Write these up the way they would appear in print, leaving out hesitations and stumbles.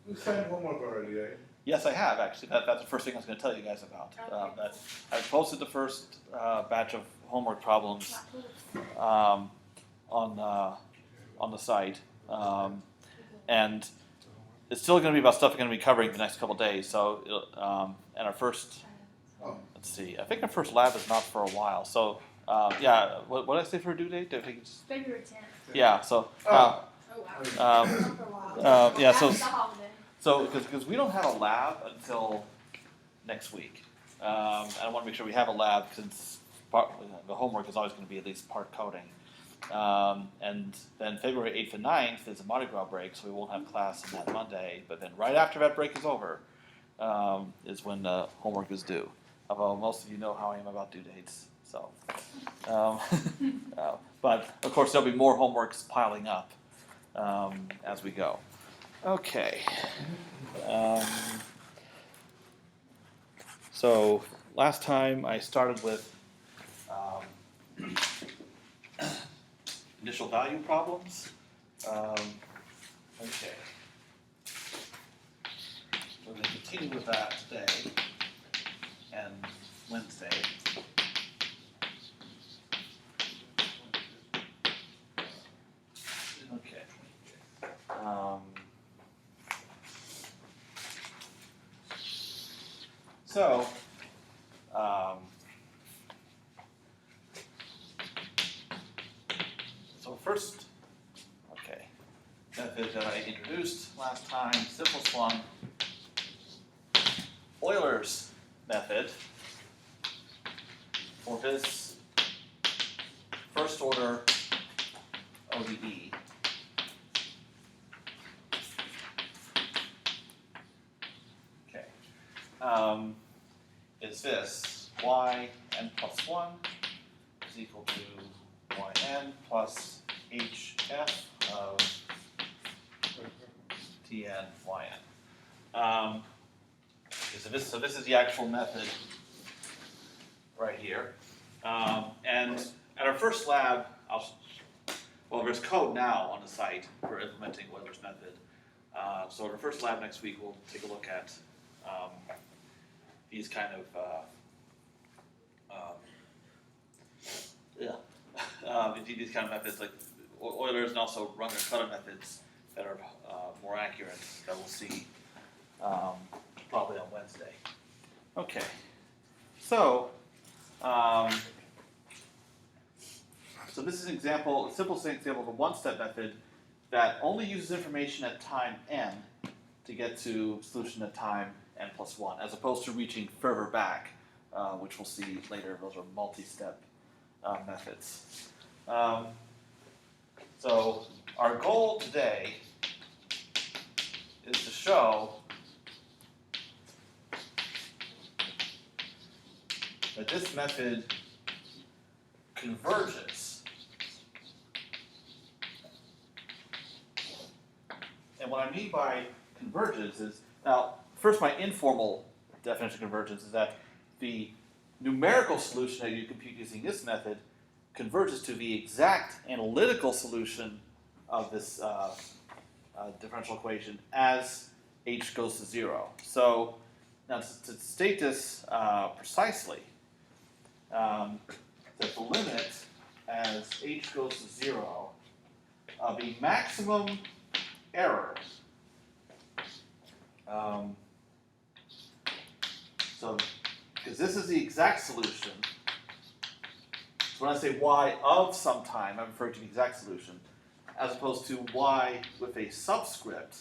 You signed homework already, right? Yes, I have actually. That's the first thing I was going to tell you guys about. That I posted the first batch of homework problems on the site, and it's still going to be about stuff we're going to be covering the next couple days. So, and our first, let's see, I think our first lab is not for a while. So, yeah, what did I say for a due date? I think it's February 10th. yeah. So, yeah. So because we don't have a lab until next week, and I want to make sure we have a lab since the homework is always going to be at least part coding. And then February 8th and 9th is a Mardi Gras break, so we won't have class on that Monday. But then right after that break is over is when homework is due. Although most of you know how I am about due dates. So, but of course there'll be more homeworks piling up as we go. Okay. So last time I started with initial value problems. Okay. We're going to continue with that today and Wednesday. Okay. So, first, okay, method that I introduced last time, simplest one, Euler's method for this first order ODE. Okay, is this yn plus 1 is equal to yn plus hf of tn yn. Okay, so this is the actual method right here. And at our first lab, there's code now on the site for implementing Euler's method. So at our first lab next week, we'll take a look at these kind of these kind of methods like Euler's, and also Runge-Kutta methods that are more accurate that we'll see probably on Wednesday. Okay, so so this is an example, a simple example of a one-step method that only uses information at time n to get to solution at time n plus 1, as opposed to reaching further back, which we'll see later. Those are multi-step methods. So our goal today is to show that this method converges. And what I mean by converges is, now, first my informal definition of convergence is that the numerical solution that you compute using this method converges to the exact analytical solution of this differential equation as h goes to 0. So now to state this precisely, that the limit as h goes to 0 of the maximum error. So, because this is the exact solution, so when I say y of some time, I'm referring to the exact solution, as opposed to y with a subscript.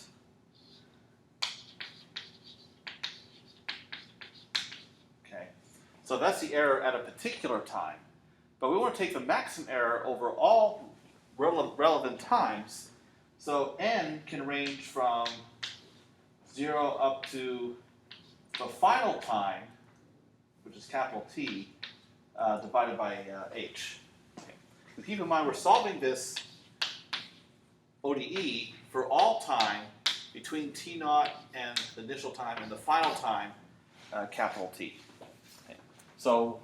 Okay, so that's the error at a particular time. But we want to take the maximum error over all relevant times. So n can range from 0 up to the final time, which is capital T, divided by h. Okay. But keep in mind, we're solving this ODE for all time between t0 and the initial time and the final time, capital T. Okay. So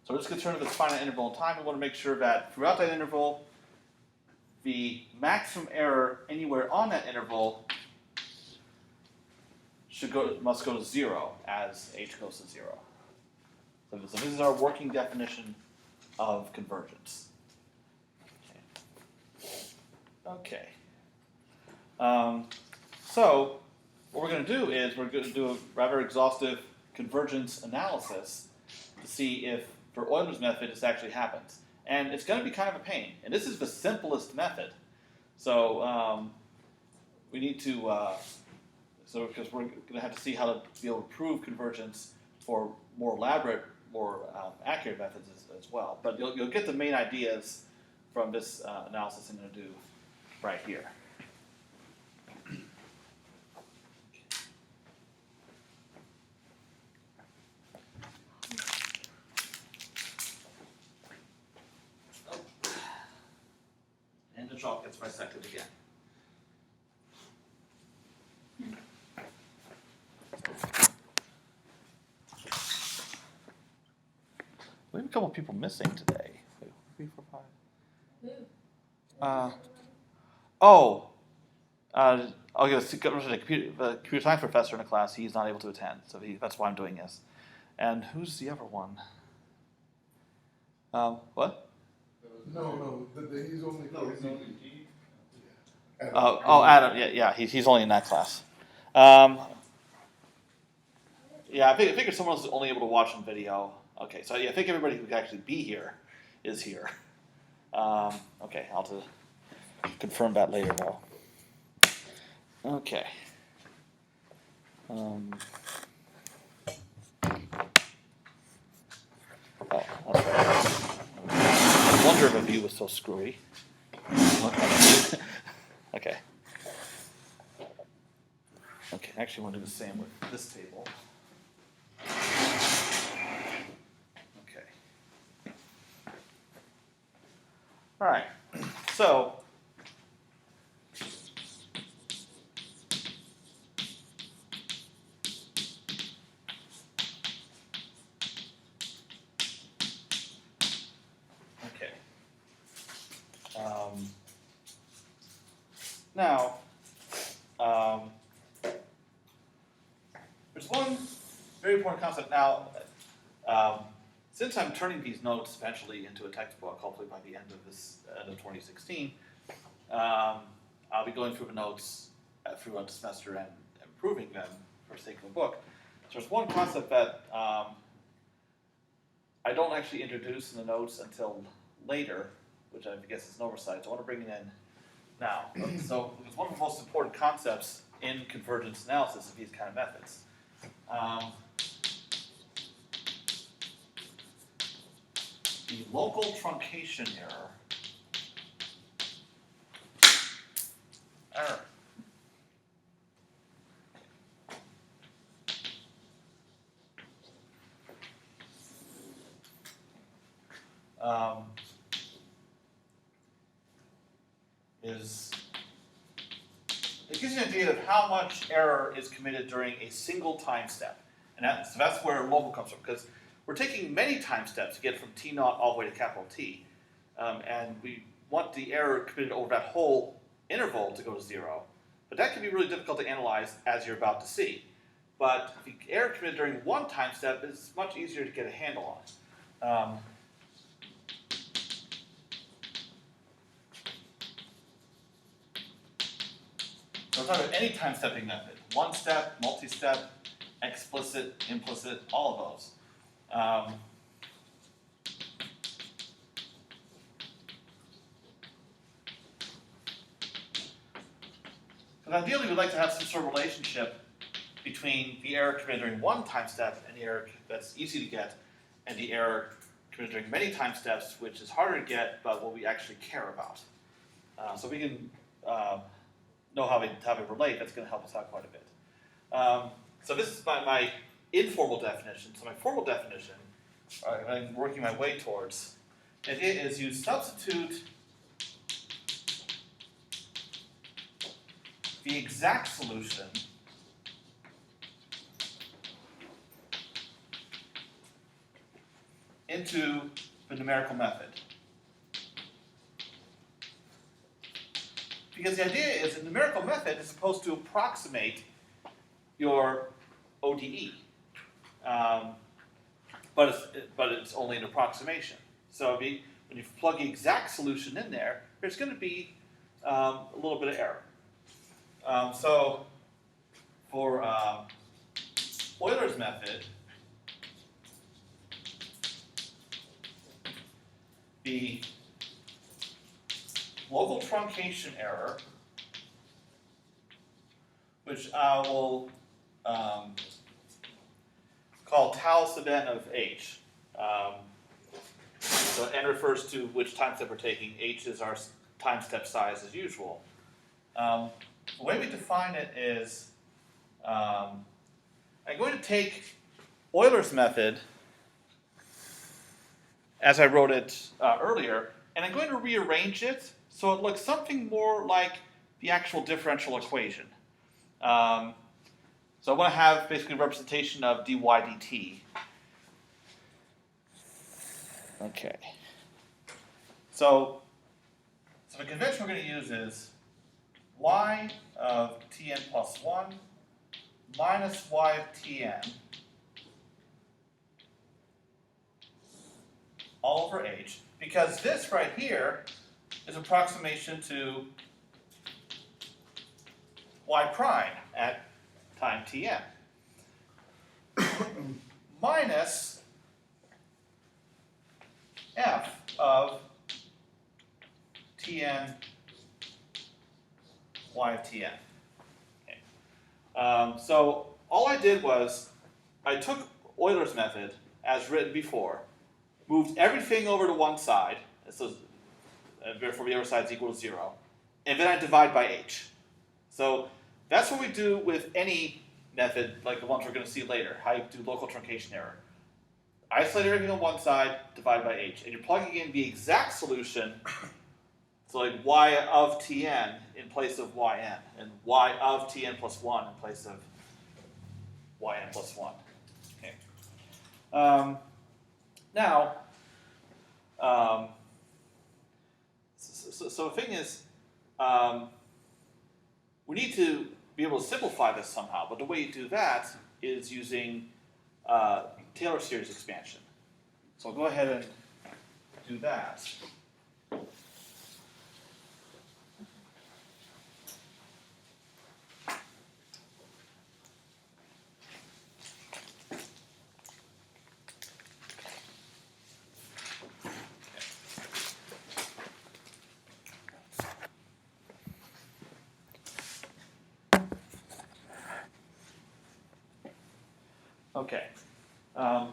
we're just concerned with this finite interval in time. We want to make sure that throughout that interval, the maximum error anywhere on that interval must go to 0 as h goes to 0. So this is our working definition of convergence. Okay. So what we're going to do is we're going to do a rather exhaustive convergence analysis to see if for Euler's method this actually happens. And it's going to be kind of a pain. And this is the simplest method. So we need to, because we're going to have to see how to be able to prove convergence for more elaborate, more accurate methods as well. But you'll get the main ideas from this analysis I'm going to do right here. And the chalk gets bisected again. We have a couple people missing today. Wait, 3, 4, 5. I'll get the computer science professor in a class. He's not able to attend, so that's why I'm doing this. And who's the other one? What? No, he's only. Adam. Yeah. He's only in that class. Yeah, I figured someone was only able to watch on video. Okay, so I think everybody who could actually be here is here. Okay, I'll have to confirm that later though. Okay. That's right. I wonder if the view was so screwy. Okay. Okay, actually I want to do the same with this table. Okay. All right, so now, there's one very important concept now. Since I'm turning these notes eventually into a textbook, hopefully by the end of 2016, I'll be going through the notes throughout the semester and improving them for the sake of a book. So there's one concept that I don't actually introduce in the notes until later, which I guess is an oversight, so I want to bring it in now. So it's one of the most important concepts in convergence analysis of these kind of methods. The local truncation error. It gives you an idea of how much error is committed during a single time step. And that's where local comes from, because we're taking many time steps to get from T naught all the way to capital T. And we want the error committed over that whole interval to go to 0. But that can be really difficult to analyze, as you're about to see. But the error committed during one time step is much easier to get a handle on. So it's either any time stepping method, one step, multi-step, explicit, implicit, all of those. But ideally, we'd like to have some sort of relationship between the error committed during one time step and the error that's easy to get, and the error committed during many time steps, which is harder to get, but what we actually care about. So we can know how they relate. That's going to help us out quite a bit. So this is my informal definition. So my formal definition, I'm working my way towards, the idea is you substitute the exact solution into the numerical method. Because the idea is a numerical method is supposed to approximate your ODE. But it's only an approximation. So when you plug the exact solution in there, there's going to be a little bit of error. So for Euler's method, the local truncation error, which I will call tau sub n of h. So n refers to which time step we're taking. H is our time step size as usual. The way we define it is I'm going to take Euler's method as I wrote it earlier, and I'm going to rearrange it so it looks something more like the actual differential equation. So I want to have basically a representation of dy dt. Okay. So the convention we're going to use is y of tn plus 1 minus y of tn all over h, because this right here is approximation to y prime at time tn minus f of tn y of tn. Okay. So all I did was I took Euler's method as written before, moved everything over to one side, so therefore the other side is equal to 0, and then I divide by h. So that's what we do with any method, like the ones we're going to see later, how you do local truncation error. Isolate everything on one side, divide by h, and you're plugging in the exact solution, so like y of tn in place of yn, and y of tn plus 1 in place of yn plus 1. Okay. Now, so the thing is, we need to be able to simplify this somehow, but the way you do that is using Taylor series expansion. So I'll go ahead and do that. Okay,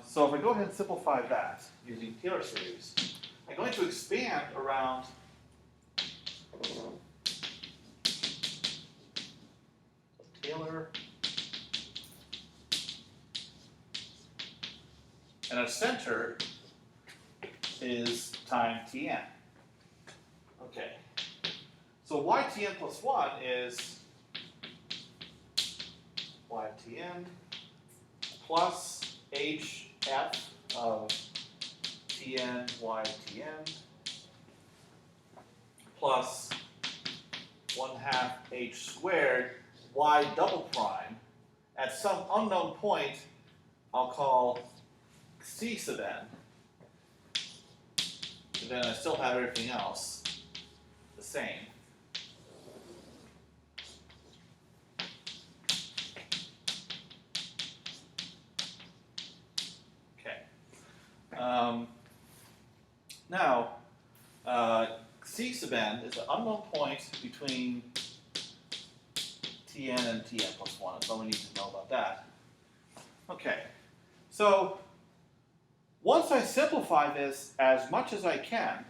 so if I go ahead and simplify that using Taylor series, I'm going to expand around Taylor, and our center is time tn. Okay, so y tn plus 1 is y tn plus hf of tn y tn plus 1/2 h squared y double prime at some unknown point I'll call c sub n, and then I still have everything else the same. Now, c sub n is an unknown point between tn and tn plus 1. That's all we need to know about that. Okay, so once I simplify this as much as I can,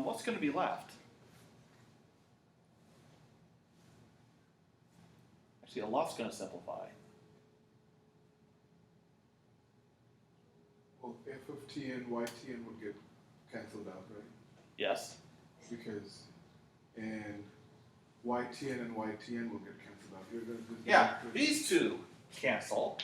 what's going to be left? Actually, a lot's going to simplify. Well, f of tn, y tn would get canceled out, right? Yes. Because, and y tn and y tn will get canceled out. You're going to do Yeah, these two cancel.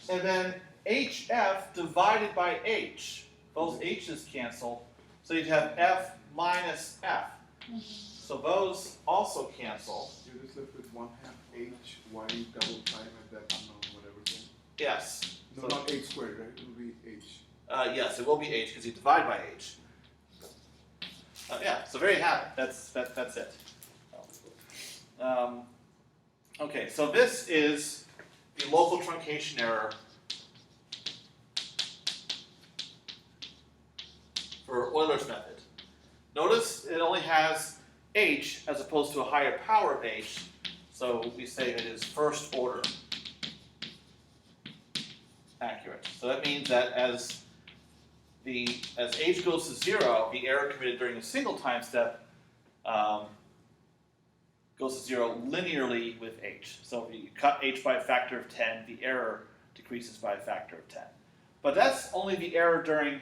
And then hf divided by h. Those h's cancel. So you'd have f minus f. So So those also cancel. You're just left with 1/2 h y double prime at that unknown whatever thing. Yes. No, So- not h squared, right? It will be h. Yes, it will be h because you divide by h. Yeah, so there you have it. That's it. Okay, so this is the local truncation error for Euler's method. Notice it only has h as opposed to a higher power of h, so we say it is first order accurate. So that means that as h goes to 0, the error committed during a single time step goes to 0 linearly with h. So if you cut h by a factor of 10, the error decreases by a factor of 10. But that's only the error during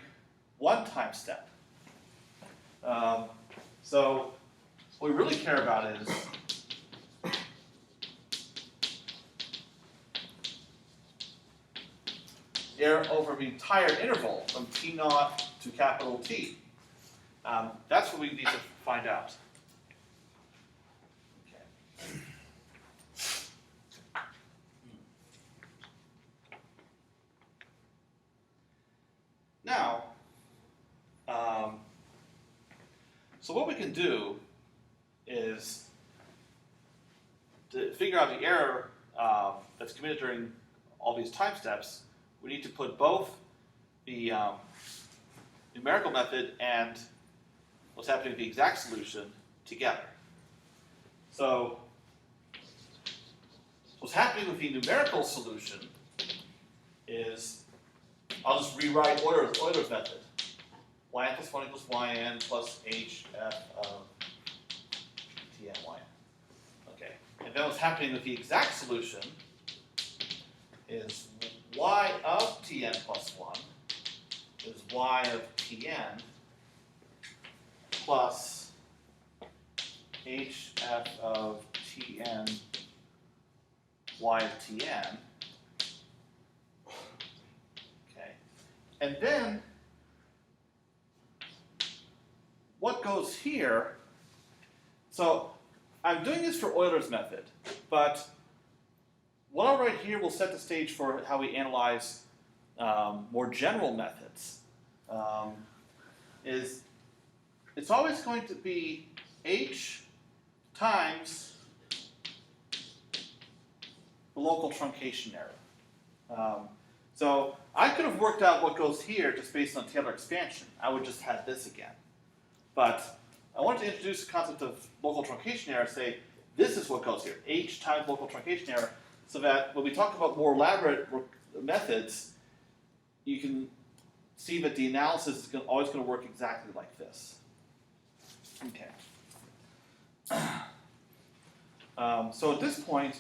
one time step. So what we really care about is error over the entire interval from t0 to capital T. That's what we need to find out. Okay. Now, so what we can do is to figure out the error that's committed during all these time steps, we need to put both the numerical method and what's happening with the exact solution together. So what's happening with the numerical solution is, I'll just rewrite Euler's method. Yn plus 1 equals yn plus hf of tn yn. Okay, and then what's happening with the exact solution is y of tn plus 1 is y of tn plus hf of tn y of tn. Okay, and then what goes here, so I'm doing this for Euler's method, but what I'll write here will set the stage for how we analyze more general methods. It's always going to be h times the local truncation error. So I could have worked out what goes here just based on Taylor expansion. I would just have this again. But I wanted to introduce the concept of local truncation error, say this is what goes here, h times local truncation error, so that when we talk about more elaborate methods, you can see that the analysis is always going to work exactly like this. Okay. So at this point,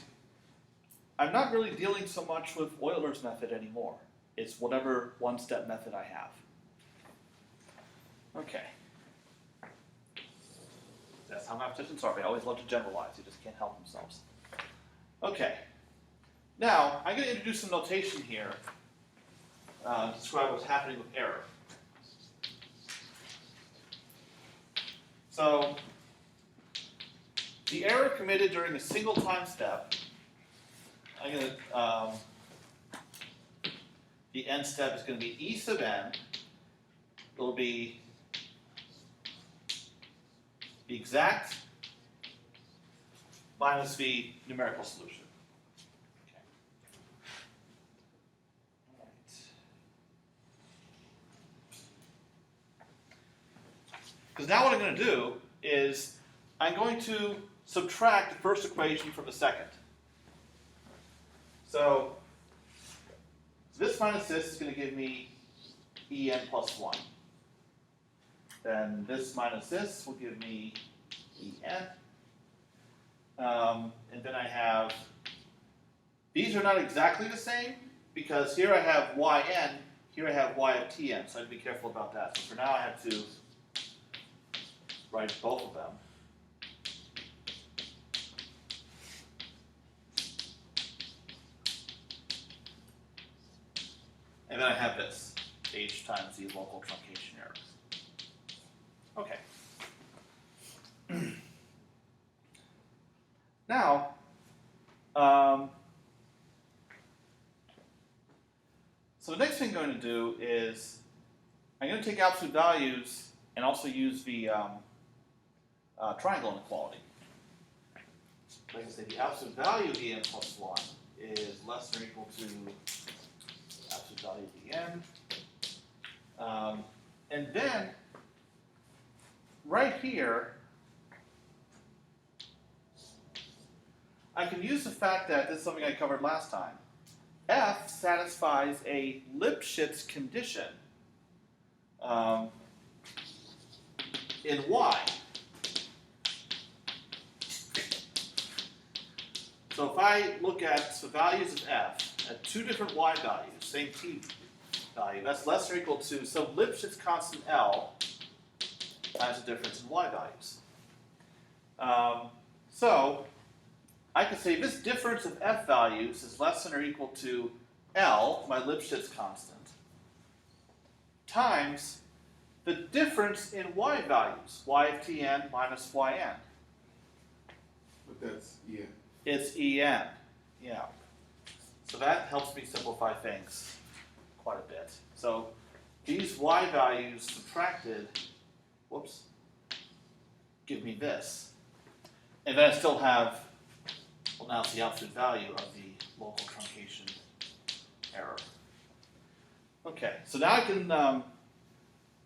I'm not really dealing so much with Euler's method anymore. It's whatever one-step method I have. Okay. That's how mathematicians are. They always love to generalize. They just can't help themselves. Okay. Now, I'm going to introduce some notation here to describe what's happening with error. So, the error committed during a single time step, I'm going to, the n step is going to be E sub n. It'll be the exact minus the numerical solution. Okay. All right. Because now what I'm going to do is I'm going to subtract the first equation from the second. So this minus this is going to give me En plus 1. Then this minus this will give me En. And then I have, these are not exactly the same, because here I have Yn, here I have Y of Tn, so I have to be careful about that. So for now I have to write both of them. And then I have this, h times the local truncation error. Okay. Now, so the next thing I'm going to do is I'm going to take absolute values and also use the triangle inequality. Like I say, the absolute value of en plus 1 is less than or equal to absolute value of en. And then, right here, I can use the fact that this is something I covered last time. F satisfies a Lipschitz condition in Y. So if I look at the values of F at two different Y values, same T value, that's less than or equal to some Lipschitz constant L times the difference in Y values. So I can say this difference of F values is less than or equal to L, my Lipschitz constant, times the difference in Y values, Y of Tn minus Yn. But that's En. It's En, yeah. So that helps me simplify things quite a bit. So these Y values subtracted, whoops, give me this. And then I still have, well, now it's the absolute value of the local truncation error. Okay, so now I can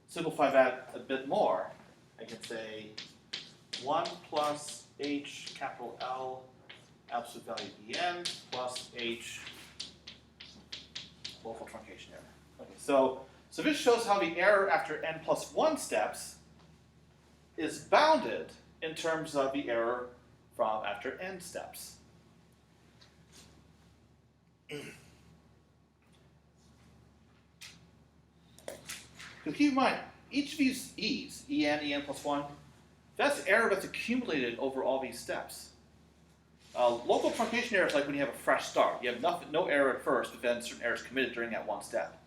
simplify that a bit more. I can say 1 plus h capital L absolute value En plus h local truncation error. Okay, so this shows how the error after n plus 1 steps is bounded in terms of the error from after n steps. Because keep in mind, each of these e's, en plus 1, that's error that's accumulated over all these steps. Local truncation error is like when you have a fresh start. You have no error at first, but then certain errors committed during that one step.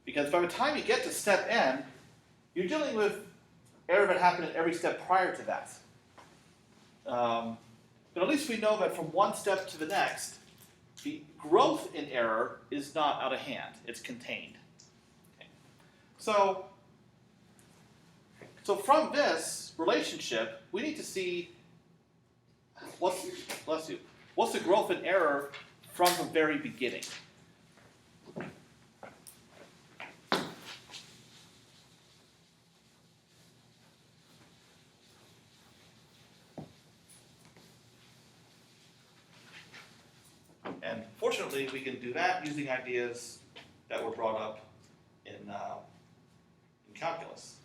Because by the time you get to step n, you're dealing with error that happened at every step prior to that. But at least we know that from one step to the next, the growth in error is not out of hand. It's contained. Okay. So from this relationship, we need to see what's the growth in error from the very beginning. And fortunately, we can do that using ideas that were brought up in calculus.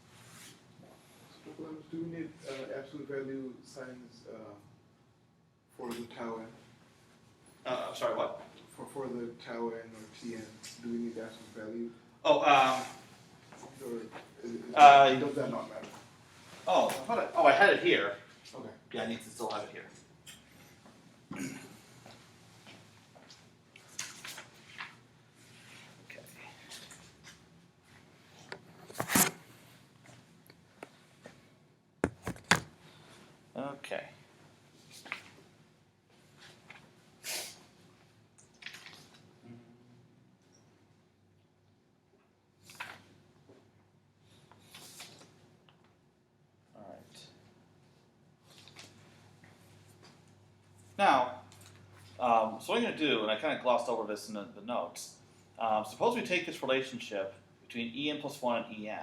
Do we need absolute value signs for the tau n? I'm sorry, what? For the tau n or Tn, do we need absolute value? Oh, Or does that not matter? I had it here. Okay. Yeah, I need to still have it here. Okay. All right. Now, so what I'm going to do, and I kind of glossed over this in the notes, suppose we take this relationship between En plus 1 and En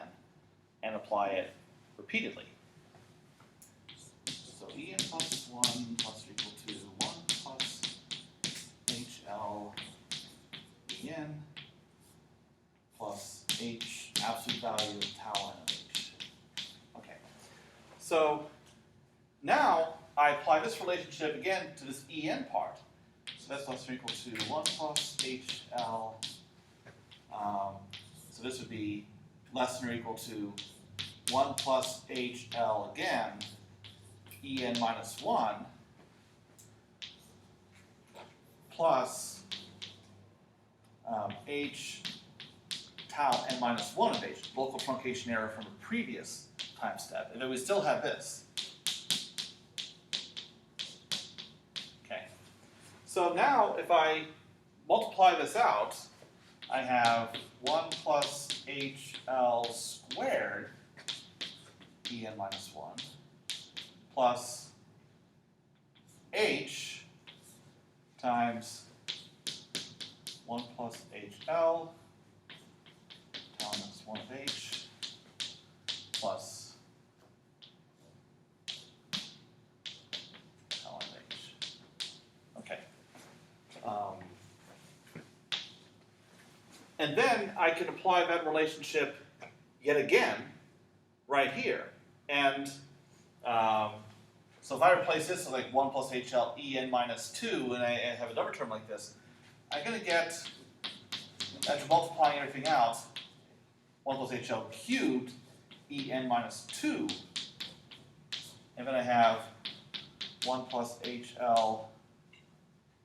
and apply it repeatedly. So En plus 1 plus or equal to 1 plus HL En plus H absolute value of tau n of H. Okay. So now I apply this relationship again to this En part. So that's less or equal to 1 plus HL. So this would be less than or equal to 1 plus HL again, En minus 1, plus H tau n minus 1 of H, local truncation error from a previous time step. And then we still have this. So now if I multiply this out, I have 1 plus HL squared En minus 1 plus H times 1 plus HL times 1 of H plus L of H. Okay. And then I can apply that relationship yet again right here. And so if I replace this with like 1 plus HL En minus 2, and I have another term like this, I'm going to get, after multiplying everything out, 1 plus HL cubed En minus 2. And then I have 1 plus HL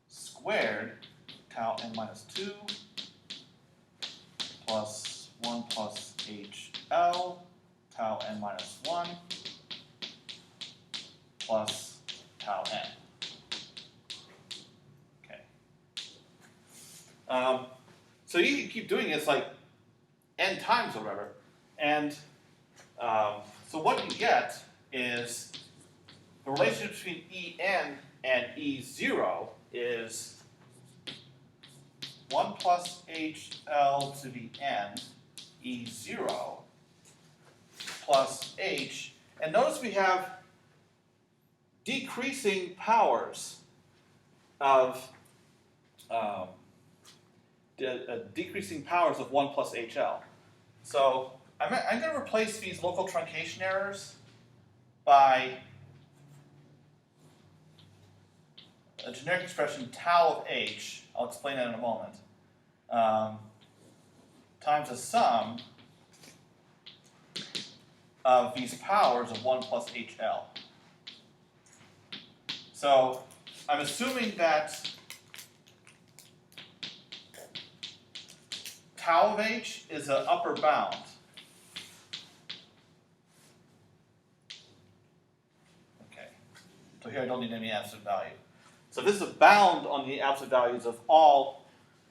squared tau n minus 2 plus 1 plus HL tau n minus 1 plus tau n. Okay. So you can keep doing this like n times or whatever. And so what you get is the relationship between En and E0 is 1 plus HL to the n E0 plus H. And notice we have decreasing powers of decreasing powers of 1 plus HL. So I'm going to replace these local truncation errors by a generic expression tau of H, I'll explain that in a moment, times the sum of these powers of 1 plus HL. So I'm assuming that tau of H is an upper bound. Okay, so here I don't need any absolute value. So this is a bound on the absolute values of all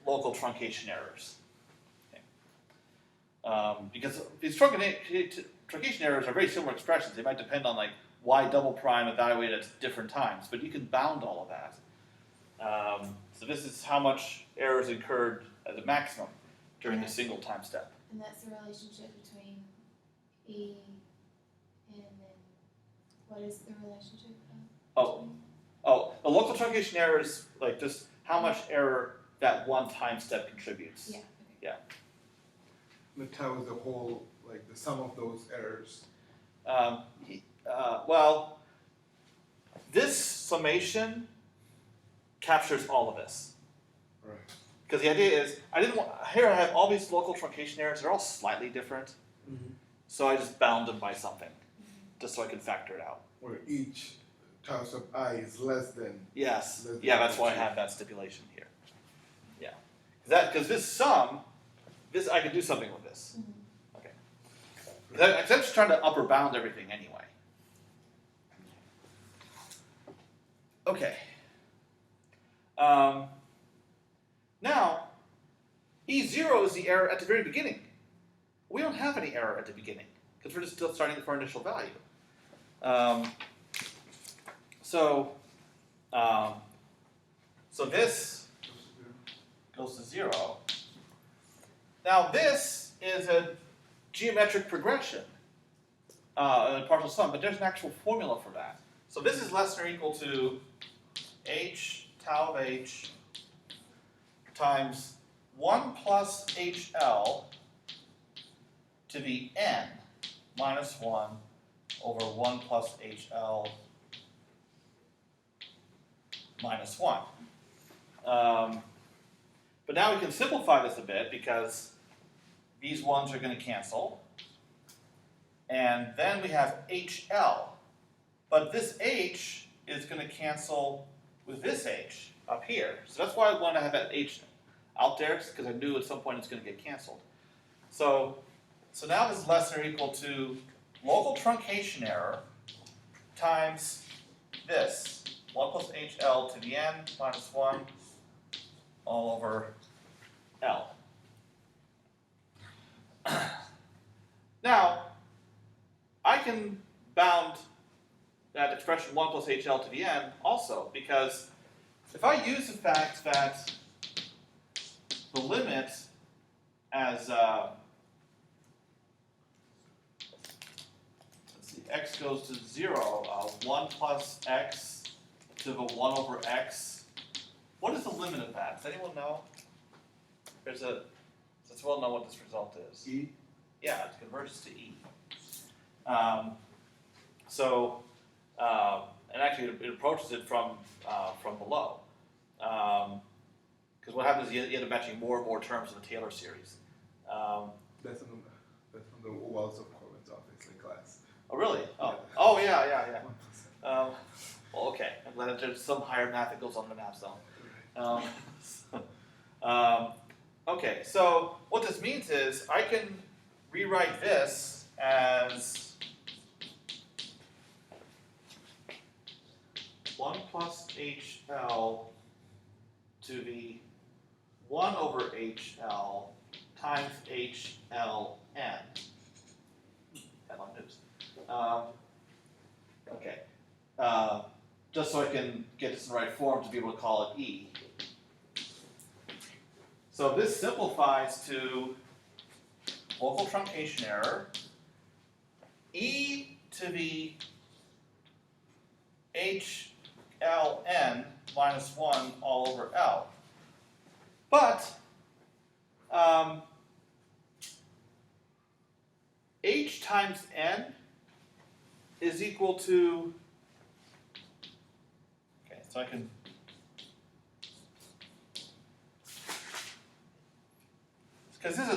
local truncation errors. Okay. Because these truncation errors are very similar expressions. They might depend on like y double prime evaluated at different times, but you can bound all of that. So this is how much error is incurred at the maximum during the single time step. And that's the relationship between E and then what is the relationship? Oh, the local truncation error is like just how much error that one time step contributes. Yeah. Okay. Yeah. The tau is the whole, like the sum of those errors. Well, this summation captures all of this. Right. Because the idea is, here I have all these local truncation errors, they're all slightly different. Mm-hmm. So I just bound them by something, just so I can factor it out. Where each tau sub I is less than. Yes, Less than yeah, that's why I two. have that stipulation here. Yeah, because this sum, I can do something with this. Mhm. Okay, because I'm just trying to upper bound everything anyway. Okay. Now, E0 is the error at the very beginning. We don't have any error at the beginning because we're just still starting for initial value. So this goes to 0. Now this is a geometric progression, a partial sum, but there's an actual formula for that. So this is less than or equal to h tau of h times 1 plus HL to the n minus 1 over 1 plus HL minus 1. But now we can simplify this a bit because these ones are going to cancel. And then we have HL. But this H is going to cancel with this H up here. So that's why I want to have that H out there, because I knew at some point it's going to get canceled. So now this is less than or equal to local truncation error times this, 1 plus HL to the n minus 1 all over L. Now, I can bound that expression 1 plus HL to the n also, because if I use the fact that the limit as, let's see, x goes to 0, 1 plus x to the 1 over x, what is the limit of that? Does anyone know? Let's well know what this result is. E. Yeah, it converges to E. And actually it approaches it from below. Because what happens is you end up matching more and more terms in the Taylor series. That's from the walls of Corbin's office in class. Oh, really? Oh, Yeah. oh yeah. Well, okay. I'm glad that there's some higher math that goes on the math zone. Okay, so what this means is I can rewrite this as 1 plus HL to the 1 over HL times HLN. Headline news. Okay. Just so I can get this in the right form to be able to call it E. So this simplifies to local truncation error, E to the HLN minus 1 all over L. But H times N is equal to, okay, so I can, because this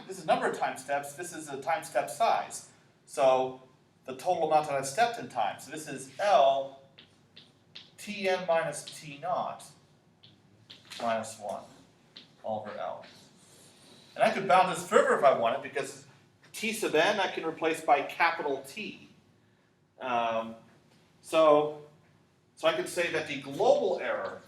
is a number of time steps, this is a time step size. So the total amount that I've stepped in time. So this is L Tn minus T naught minus 1 all over L. And I could bound this further if I wanted, because T sub n I can replace by capital T. So I could say that the global error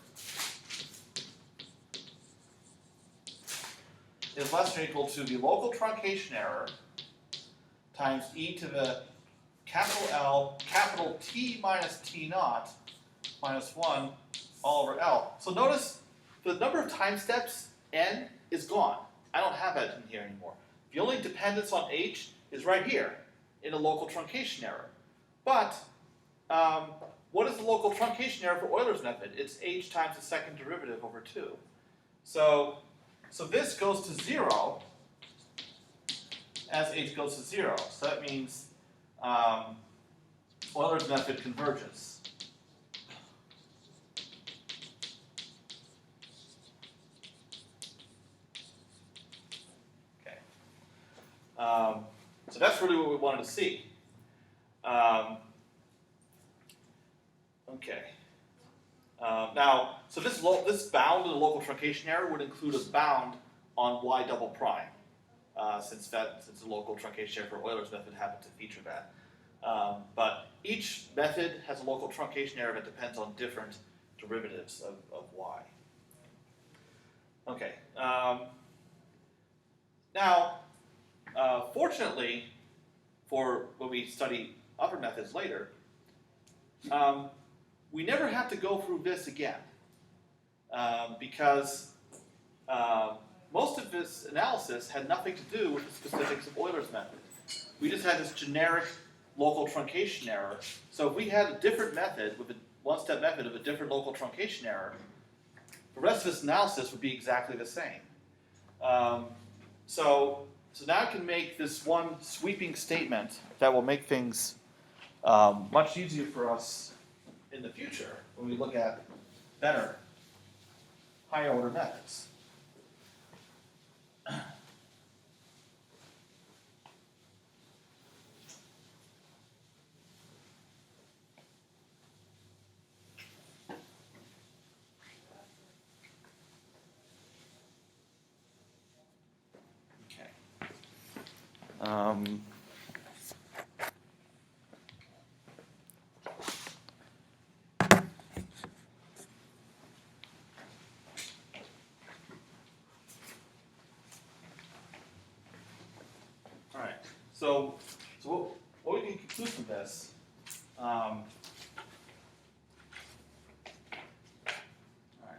is less than or equal to the local truncation error times e to the capital L, capital T minus T naught minus 1 all over L. So notice the number of time steps, n, is gone. I don't have that in here anymore. The only dependence on h is right here in the local truncation error. But what is the local truncation error for Euler's method? It's h times the second derivative over 2. So this goes to 0 as h goes to 0. So that means Euler's method converges. Okay. So that's really what we wanted to see. Okay. Now, so this bound in the local truncation error would include a bound on y double prime, since the local truncation error for Euler's method happened to feature that. But each method has a local truncation error that depends on different derivatives of y. Okay. Now, fortunately, for when we study other methods later, we never have to go through this again, because most of this analysis had nothing to do with the specifics of Euler's method. We just had this generic local truncation error. So if we had a different method, with a one-step method of a different local truncation error, the rest of this analysis would be exactly the same. So now I can make this one sweeping statement that will make things much easier for us in the future when we look at better, higher order methods. Okay. so what we can conclude from this, all right,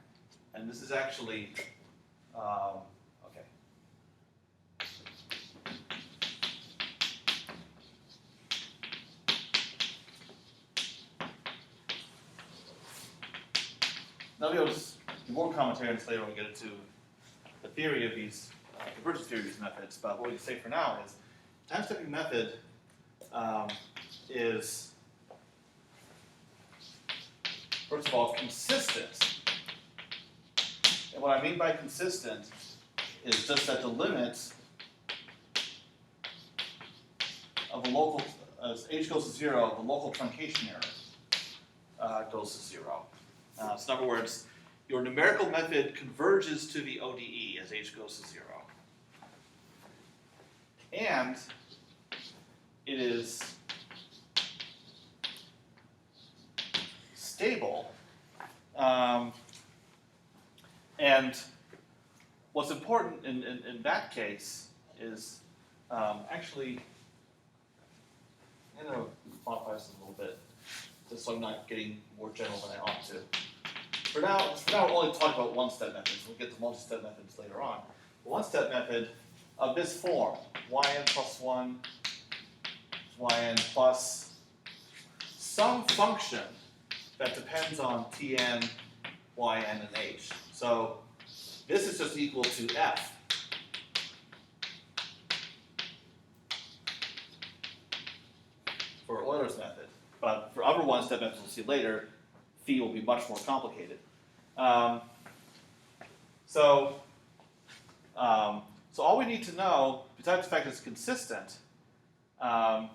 and this is actually, okay. Now we'll just do more commentary on this later when we get into the theory of these, convergence theory of these methods, but what we can say for now is time-stepping method is, first of all, consistent. And what I mean by consistent is just that the limit of the local, as h goes to 0, the local truncation error goes to 0. So in other words, your numerical method converges to the ODE as h goes to 0. And it is stable. And what's important in that case is actually, I'm going to modify this a little bit, just so I'm not getting more general than I ought to. For now we'll only talk about one-step methods. We'll get to multi-step methods later on. The one-step method of this form, yn plus 1 yn plus some function that depends on tn, yn, and h. So this is just equal to f. For Euler's method. But for other one-step methods we'll see later, phi will be much more complicated. So all we need to know, besides the fact that it's consistent, because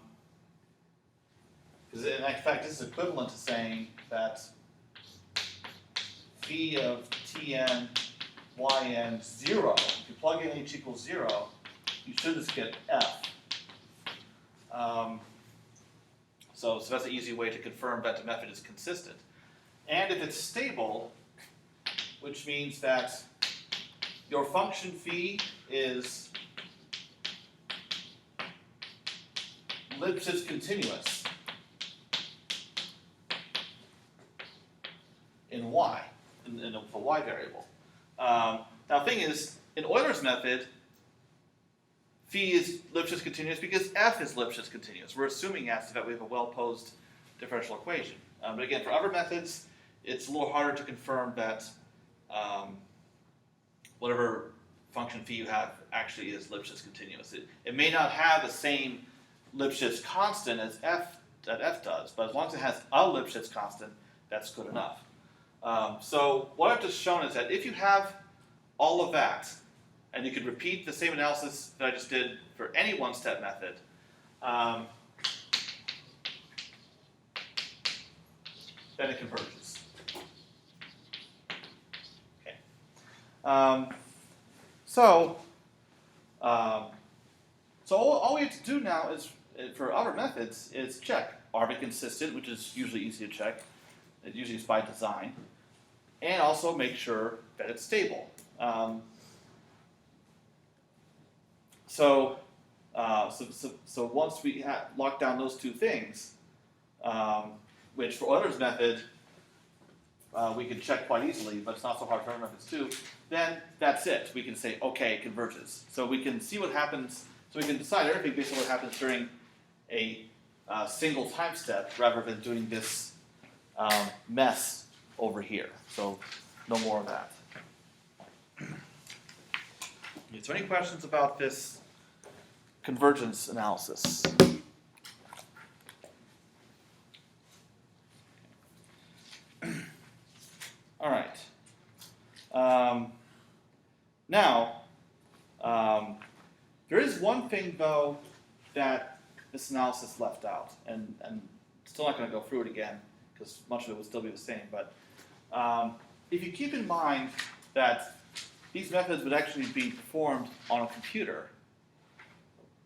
in fact this is equivalent to saying that phi of tn, yn 0, if you plug in h equals 0, you should just get f. So that's an easy way to confirm that the method is consistent. And if it's stable, which means that your function phi is Lipschitz continuous in y, in the y variable. Now the thing is, in Euler's method, phi is Lipschitz continuous because f is Lipschitz continuous. We're assuming actually that we have a well-posed differential equation. But again, for other methods, it's a little harder to confirm that whatever function phi you have actually is Lipschitz continuous. It may not have the same Lipschitz constant as f does, but as long as it has a Lipschitz constant, that's good enough. So what I've just shown is that if you have all of that, and you could repeat the same analysis that I just did for any one-step method, then it converges. Okay. So all we have to do now is, for other methods, is check. Are they consistent, which is usually easy to check. It usually is by design. And also make sure that it's stable. So once we lock down those two things, which for Euler's method we can check quite easily, but it's not so hard for other methods too, then that's it. We can say, okay, it converges. So we can see what happens, so we can decide everything based on what happens during a single time step rather than doing this mess over here. So no more of that. So any questions about this convergence analysis? All right. Now, there is one thing, though, that this analysis left out, and still not going to go through it again, because much of it will still be the same, but if you keep in mind that these methods would actually be performed on a computer,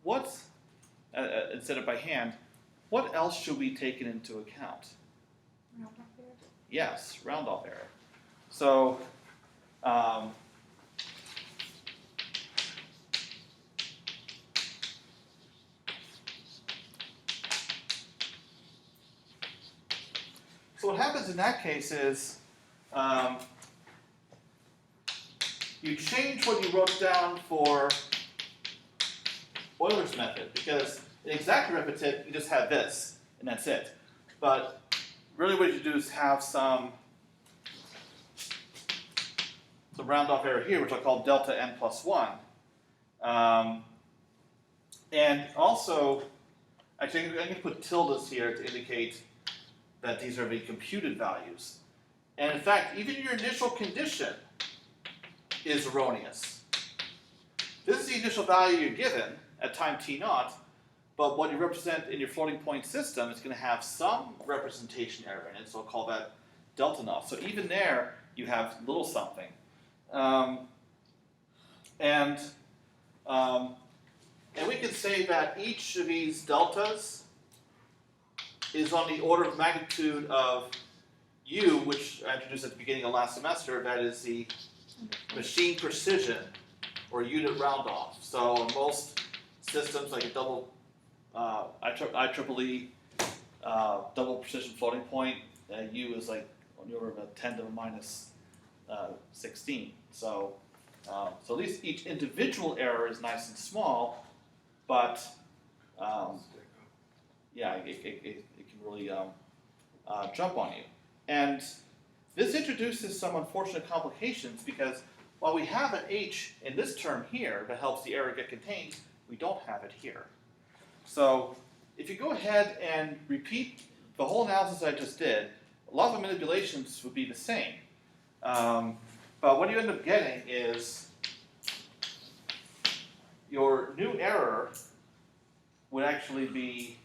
what, instead of by hand, what else should be taken into account? Round-off error. Yes, round-off error. So, So what happens in that case is you change what you wrote down for Euler's method, because in exact derivative you just have this and that's it. But really what you do is have some round off error here, which I'll call delta n plus 1. And also, actually I'm going to put tildes here to indicate that these are the computed values. And in fact, even your initial condition is erroneous. This is the initial value you're given at time t0, but what you represent in your floating point system is going to have some representation error in it, so I'll call that delta naught. So even there, you have little something. And we can say that each of these deltas is on the order of magnitude of u, which I introduced at the beginning of last semester. That is the machine precision, or unit round off. So in most systems, like a double IEEE double precision floating point, u is like on the order of a 10 to the minus 16. So at least each individual error is nice and small, but yeah, it can really jump on you. And this introduces some unfortunate complications, because while we have an h in this term here that helps the error get contained, we don't have it here. So if you go ahead and repeat the whole analysis I just did, a lot of the manipulations would be the same. But what you end up getting is your new error would actually be,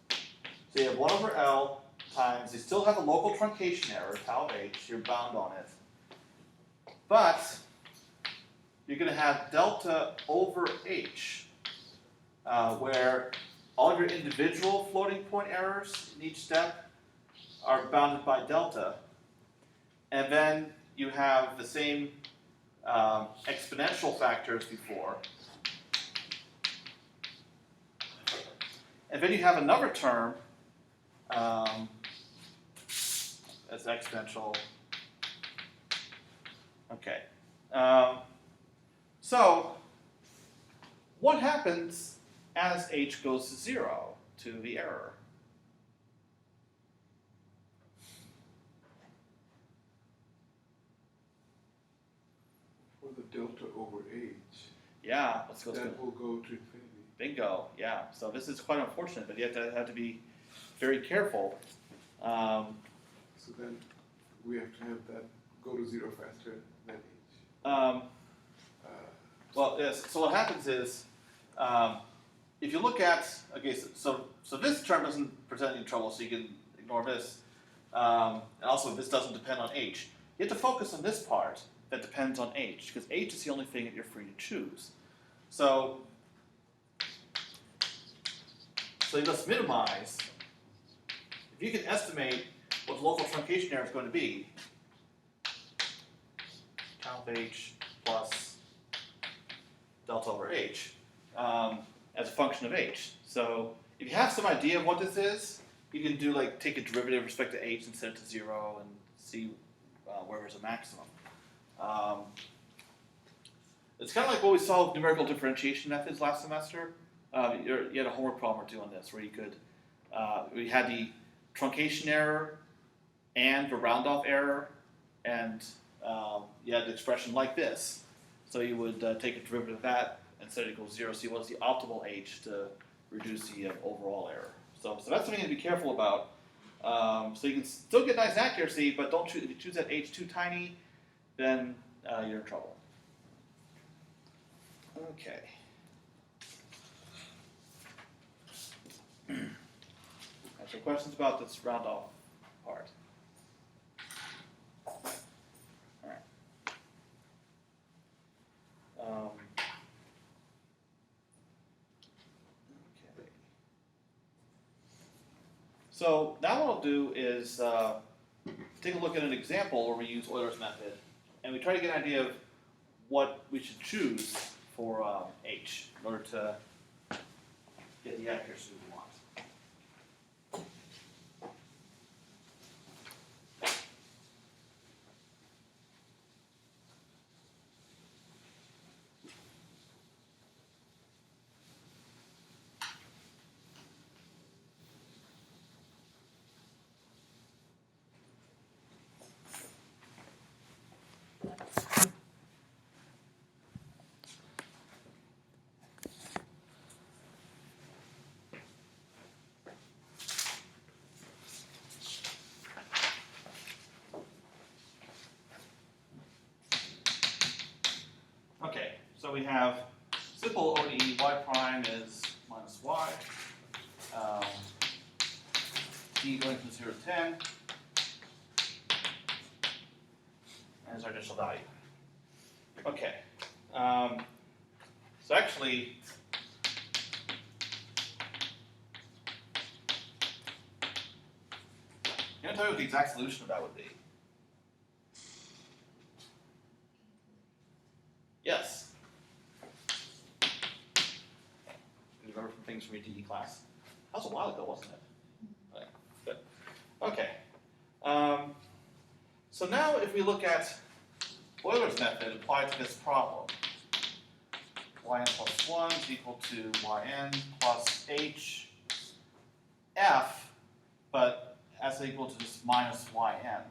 so you have 1 over L times, you still have a local truncation error, tau of h, you're bound on it. But you're going to have delta over h, where all of your individual floating point errors in each step are bounded by delta. And then you have the same exponential factor as before. And then you have another term as exponential. Okay. So what happens as h goes to 0 to the error? For the delta over h, Yeah, let's go. that will go to infinity. Bingo. Yeah. So this is quite unfortunate, but you have to be very careful. So then we have to have that go to 0 faster than h. Well, yes. So what happens is, if you look at, okay, so this term doesn't present any trouble, so you can ignore this. And also, this doesn't depend on h. You have to focus on this part that depends on h, because h is the only thing that you're free to choose. So you must minimize. If you can estimate what the local truncation error is going to be, tau of h plus delta over h, as a function of h. So if you have some idea of what this is, you can do like take a derivative with respect to h and set it to 0 and see where there's a maximum. It's kind of like what we saw with numerical differentiation methods last semester. You had a homework problem or two on this, where you could, we had the truncation error and the round-off error, and you had an expression like this. So you would take a derivative of that and set it equals 0, see what's the optimal h to reduce the overall error. So that's something to be careful about. So you can still get nice accuracy, but don't choose, if you choose that h too tiny, then you're in trouble. Okay. So questions about this round off part? All right. Okay. So now what I'll do is take a look at an example where we use Euler's method, and we try to get an idea of what we should choose for h in order to get the accuracy we want. 0 to 10. As our initial value. Okay. So actually, you want to tell me what the exact solution of that would be? Yes. You remember from things from your DE class? That was a while ago, wasn't it? Okay, good. Okay. So now if we look at Euler's method applied to this problem, yn plus 1 is equal to yn plus h f, but that's equal to just minus yn.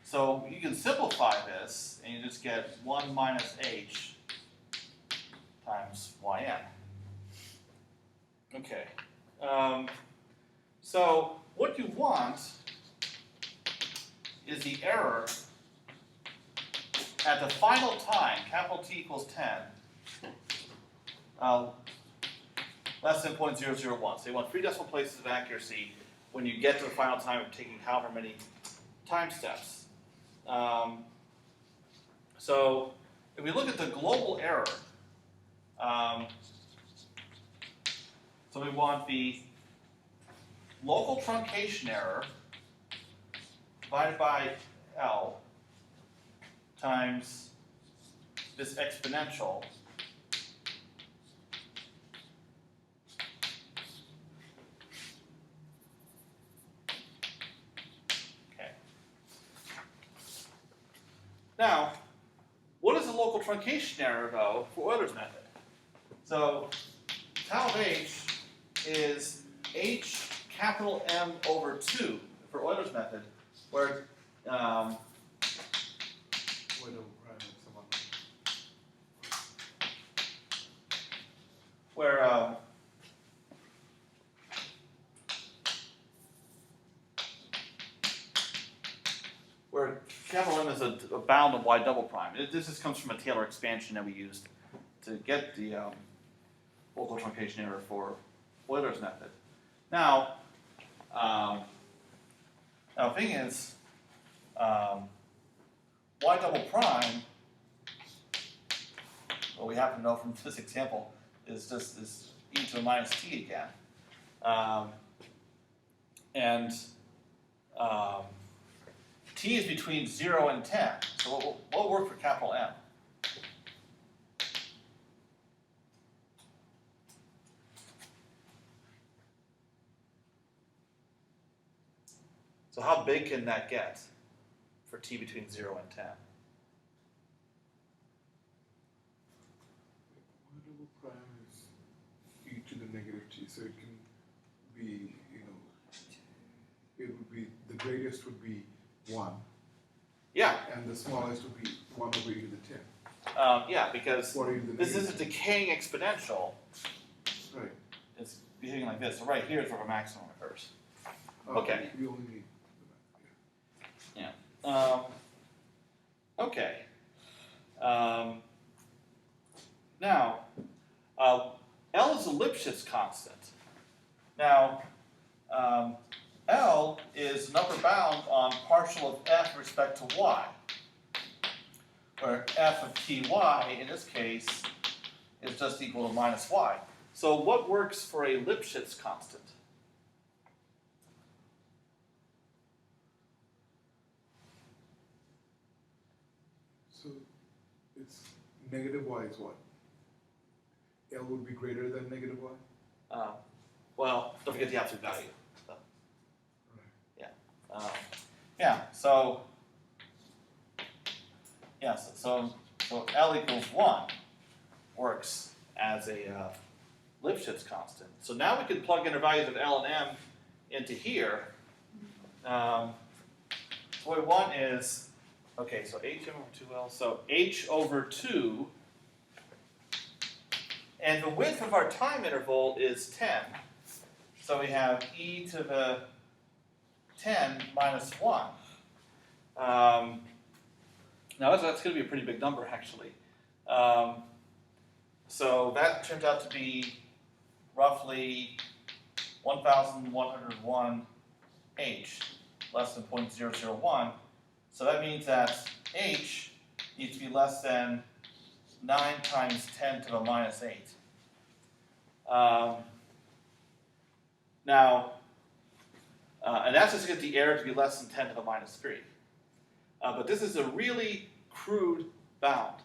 So you can simplify this, and you just get 1 minus h times yn. Okay. So what you want is the error at the final time, capital T equals 10, less than 0.001. So you want 3 decimal places of accuracy when you get to the final time of taking however many time steps. So if we look at the global error, so we want the local truncation error divided by L times this exponential Now, what is the local truncation error, though, for Euler's method? So, tau of h is h capital M over 2 for Euler's method, where where capital M is a bound of y double prime. This just comes from a Taylor expansion that we used to get the local truncation error for Euler's method. Now, the thing is, y double prime, what we happen to know from this example, is just this e to the minus t again. T is between 0 and 10. So what will work for capital M? So how big can that get for t between 0 and 10? Y double prime is e to the negative t, so it can be, it would be, the greatest would be 1. Yeah. And the smallest would be 1 over e to the 10. Yeah, because Or e to the this is a negative. decaying exponential. Right. It's behaving like this. So right here is where a maximum occurs. Okay. We only need. Okay. Now, L is a Lipschitz constant. Now, L is an upper bound on partial of f with respect to y, where f of ty, in this case, is just equal to minus y. So what works for a Lipschitz constant? So it's negative y is what? L would be greater than negative y? Well, don't forget the absolute value. So, Right. so L equals 1 works as a Lipschitz constant. So now we can plug in our values of L and M into here. So what we want is, okay, so h over 2L, so h over 2, and the width of our time interval is 10. So we have e to the 10 minus 1. Now that's going to be a pretty big number, actually. So that turns out to be roughly 1,101 h less than 0.001. So that means that h needs to be less than 9 times 10 to the minus 8. And that's just to get the error to be less than 10 to the minus 3. But this is a really crude bound,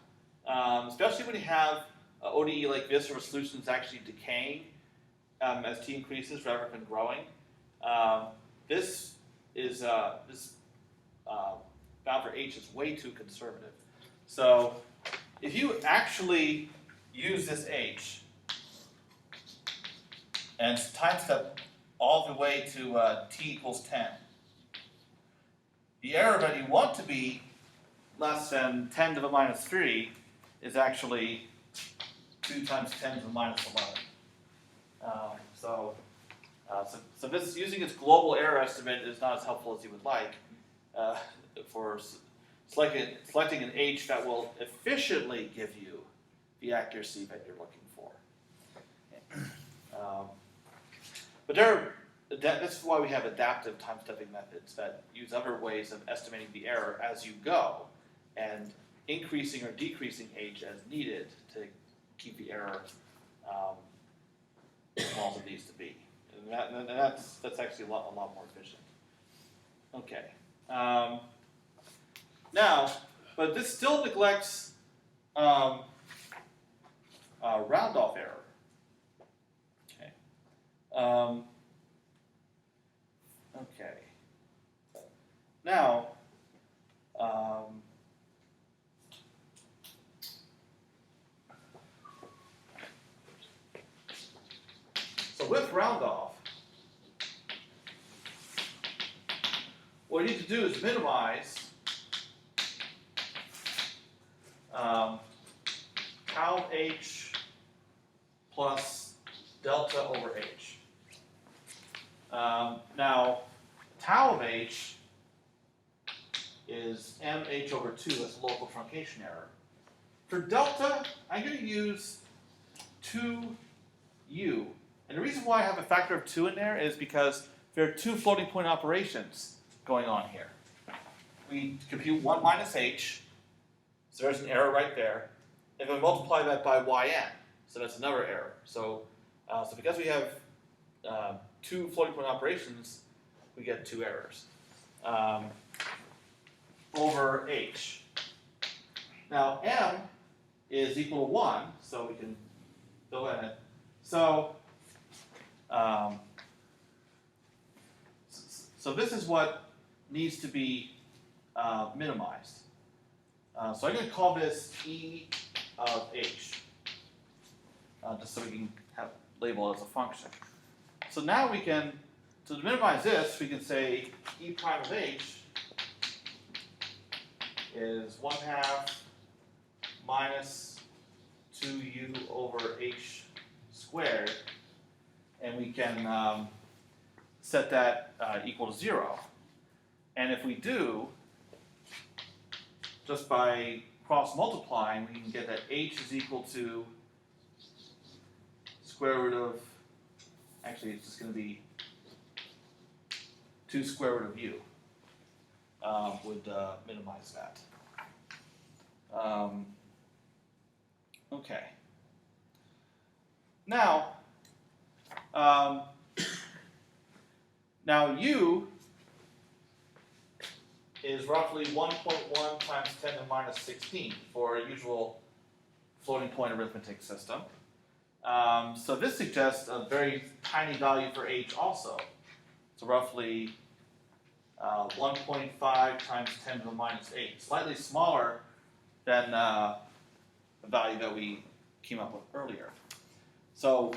especially when you have ODE like this, where a solution is actually decaying as t increases rather than growing. This bound for h is way too conservative. So if you actually use this h and time step all the way to t equals 10, the error that you want to be less than 10 to the minus 3 is actually 2 times 10 to the minus 11. So this, using its global error estimate, is not as helpful as you would like for selecting an h that will efficiently give you the accuracy that you're looking for. But this is why we have adaptive time-stepping methods that use other ways of estimating the error as you go, and increasing or decreasing h as needed to keep the error as small as it needs to be. And that's actually a lot more efficient. Okay. Now, but this still neglects round-off error. Okay. Okay. Now, so with round-off, what you need to do is minimize tau of h plus delta over h. Now, tau of h is mh over 2, that's a local truncation error. For delta, I'm going to use 2u. And the reason why I have a factor of 2 in there is because there are 2 floating point operations going on here. We compute 1 minus h, so there's an error right there. And then we multiply that by yn, so that's another error. So because we have 2 floating point operations, we get 2 errors over h. Now m is equal to 1, so we can fill in it. So this is what needs to be minimized. So I'm going to call this e of h, just so we can have label it as a function. So now we can, to minimize this, we can say e prime of h is 1/2 minus 2u over h squared, and we can set that equal to 0. And if we do, just by cross multiplying, we can get that h is equal to square root of, actually it's just going to be 2 square root of u, would minimize that. Okay. Now, u is roughly 1.1 times 10 to the minus 16 for a usual floating point arithmetic system. So this suggests a very tiny value for h also. So roughly 1.5 times 10 to the minus 8, slightly smaller than the value that we came up with earlier. So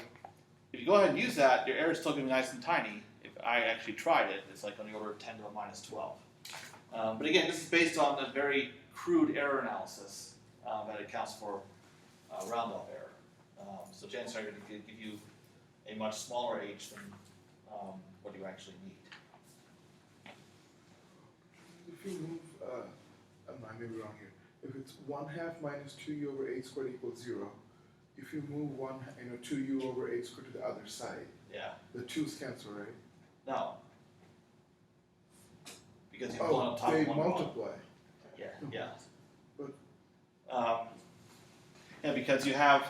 if you go ahead and use that, your error is still going to be nice and tiny. If I actually tried it, it's like on the order of 10 to the minus 12. But again, this is based on a very crude error analysis that accounts for round-off error. So chances are going to give you a much smaller h than what you actually need. If you move, I may be wrong here. If it's 1/2 minus 2u over h squared equals 0, if you move 2u over h squared to the other side, Yeah. the 2's cancel, right? No. because you have one Oh, on top they of one bottom. multiply. Yeah. But- Yeah, because you have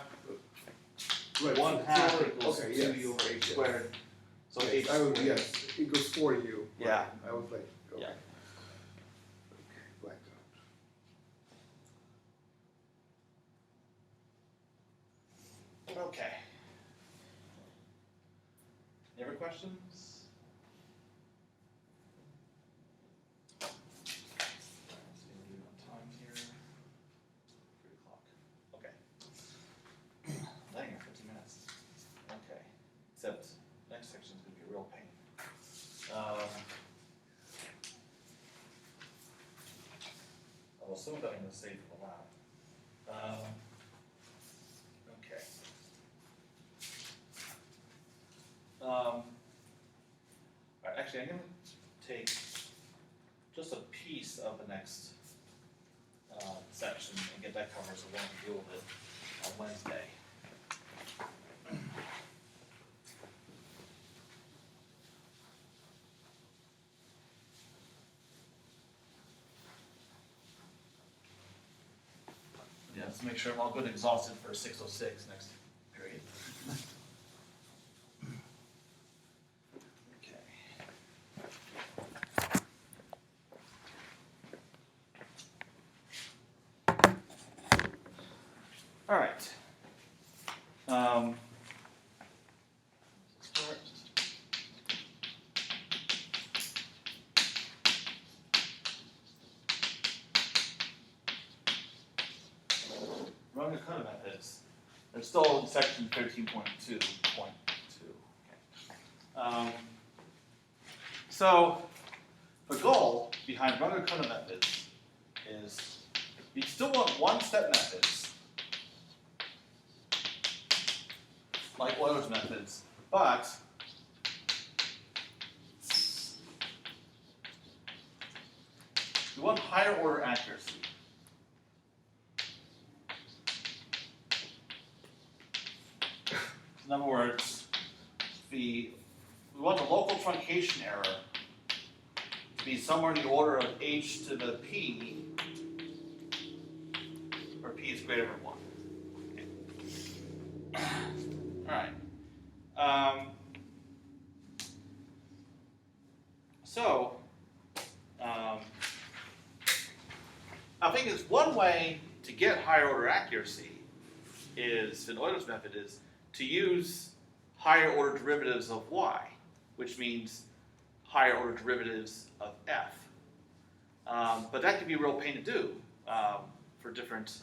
Right. 1/2 four- equals okay, 2 yes, u over h yes. squared. So Yes, h I was, squared. yes, it goes 4u. Yeah. Right. I was like, okay. Yeah. Okay, blacked out. Okay. Any other questions? Let's see, we're doing on time here. 3 o'clock. Okay. Dang, 15 minutes. Okay. Except next section is going to be a real pain. Well, some of that I'm going to save for the lab. Okay. Actually, I'm going to take just a piece of the next section and get that covered so we won't deal with it on Wednesday. Yeah, let's make sure I'm all good and exhausted for 6:06 next period. Okay. All right. Start. Runge-Kutta methods. They're still in section 13.2.2. So the goal behind Runge-Kutta methods is you still want one-step methods, like Euler's methods, but you want higher order accuracy. In other words, we want the local truncation error to be somewhere in the order of h to the p, where p is greater than 1. Okay. All right. I think it's one way to get higher order accuracy is, in Euler's method, is to use higher order derivatives of y, which means higher order derivatives of f. But that can be a real pain to do for different,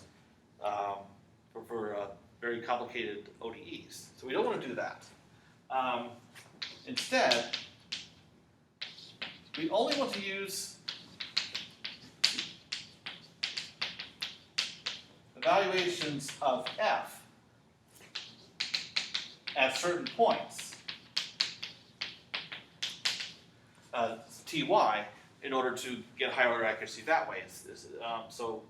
for very complicated ODEs. So we don't want to do that. Instead, we only want to use evaluations of f at certain points, ty, in order to get higher order accuracy that way. So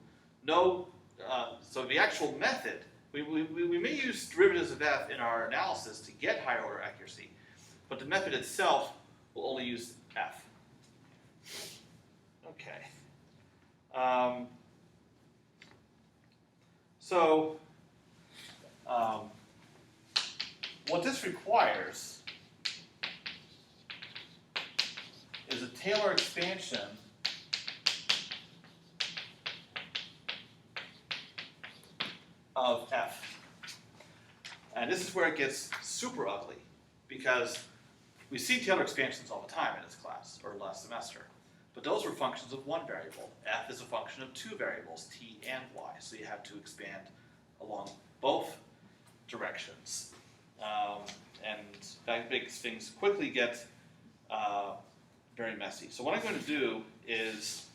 the actual method, we may use derivatives of f in our analysis to get higher order accuracy, but the method itself will only use f. Okay. What this requires is a Taylor expansion of f. And this is where it gets super ugly, because we see Taylor expansions all the time in this class, or last semester. But those were functions of one variable. F is a function of two variables, t and y. So you have to expand along both directions. And that makes things quickly get very messy. So what I'm going to do is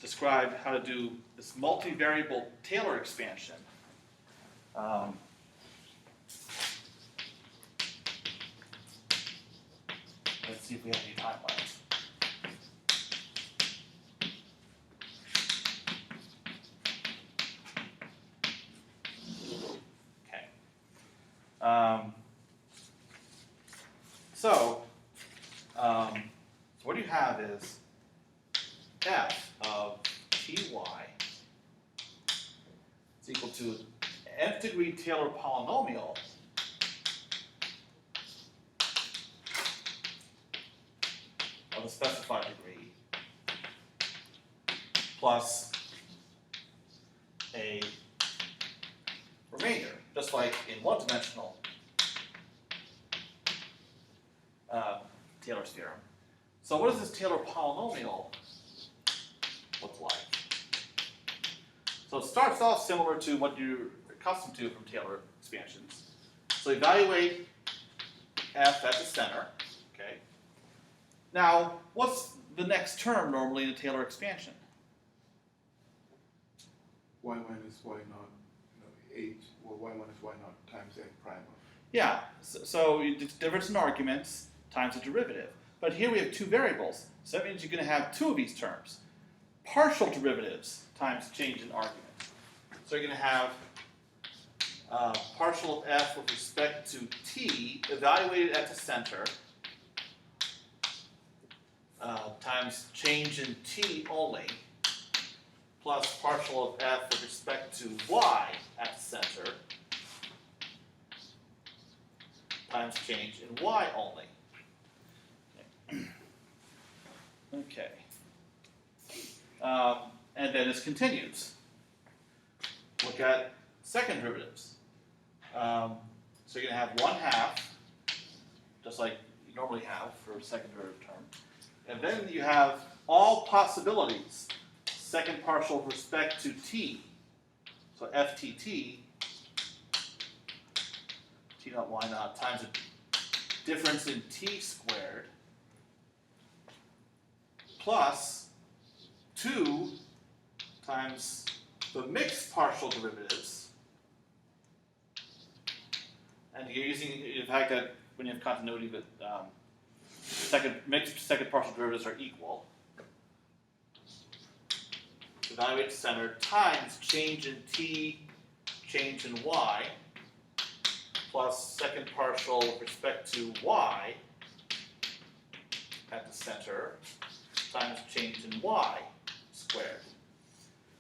describe how to do this multivariable Taylor expansion. Let's see if we have any timelines. Okay. So what you have is f of ty is equal to an nth degree Taylor polynomial of a specified degree plus a remainder, just like in one-dimensional Taylor's theorem. So what does this Taylor polynomial look like? So it starts off similar to what you're accustomed to from Taylor expansions. So evaluate f at the center, okay? Now, what's the next term normally in a Taylor expansion? Y minus Y naught, h, well, Y minus Y naught times n prime of. Yeah, so you difference in arguments times the derivative. But here we have two variables, so that means you're going to have two of these terms. Partial derivatives times change in argument. So you're going to have partial of f with respect to t evaluated at the center times change in t only plus partial of f with respect to y at the center times change in y only. Okay. And then this continues. Look at second derivatives. So you're going to have 1/2, just like you normally have for a second derivative term. And then you have all possibilities, second partial with respect to t. So ftT, t naught y naught times a difference in t squared plus 2 times the mixed partial derivatives. And you're using the fact that when you have continuity, that mixed second partial derivatives are equal. Evaluate the center times change in t, change in y, plus second partial with respect to y at the center times change in y squared.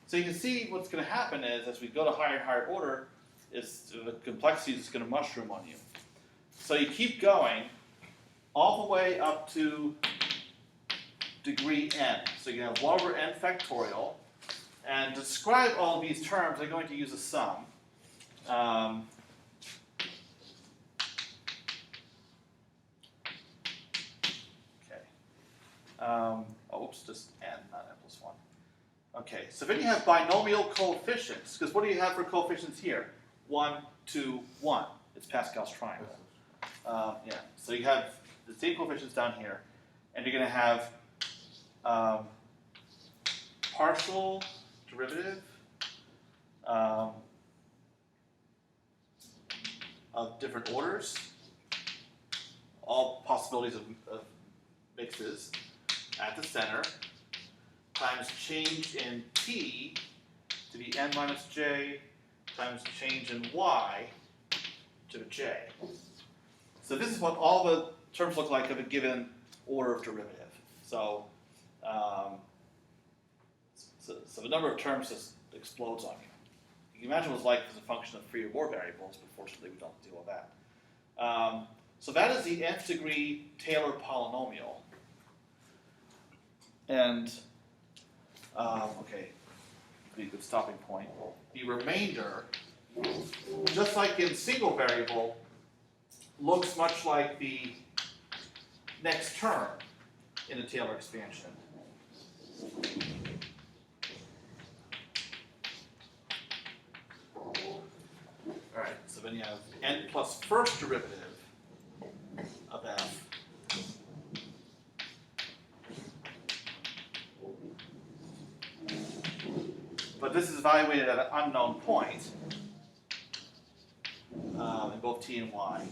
So you can see what's going to happen is as we go to higher and higher order, is the complexity is going to mushroom on you. So you keep going all the way up to degree n. So you have 1 over n factorial. And to describe all of these terms, I'm going to use a sum. Oops, just n, not n plus 1. Okay, so then you have binomial coefficients, because what do you have for coefficients here? 1, 2, 1. It's Pascal's triangle. Yeah, so you have the same coefficients down here, and you're going to have partial derivative of different orders, all possibilities of mixes at the center, times change in t to the n minus j times change in y to the j. So this is what all the terms look like of a given order of derivative. So, so the number of terms just explodes on you. You can imagine what it's like as a function of 3 or more variables, but fortunately we don't deal with that. So that is the nth degree Taylor polynomial. And, okay, be a good stopping point. The remainder, just like in single variable, looks much like the next term in a Taylor expansion. Alright, so then you have n plus first derivative of f. But this is evaluated at an unknown point in both t and y.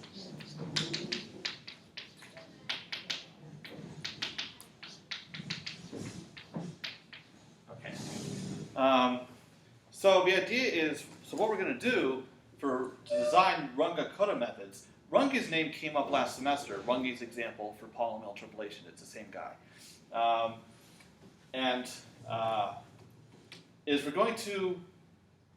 Okay. So the idea is, so what we're going to do to design Runge-Kutta methods, Runge's name came up last semester, Runge's example for polynomial interpolation, it's the same guy. and is we're going to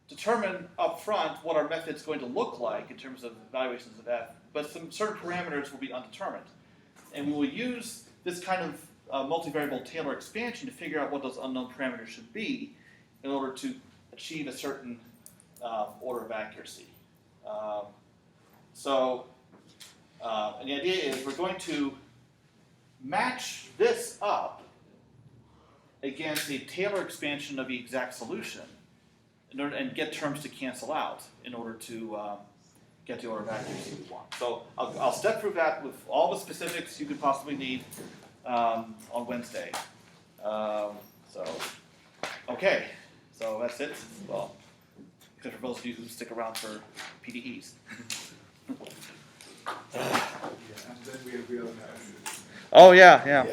determine up front what our method's going to look like in terms of evaluations of f, but some certain parameters will be undetermined. And we will use this kind of multivariable Taylor expansion to figure out what those unknown parameters should be in order to achieve a certain order of accuracy. And the idea is we're going to match this up against a Taylor expansion of the exact solution in order, and get terms to cancel out in order to get the order of accuracy we want. So I'll step through that with all the specifics you could possibly need on Wednesday. Okay, so that's it. Well, except for those of you who stick around for PDEs. Yeah, and then we have the other. Oh yeah.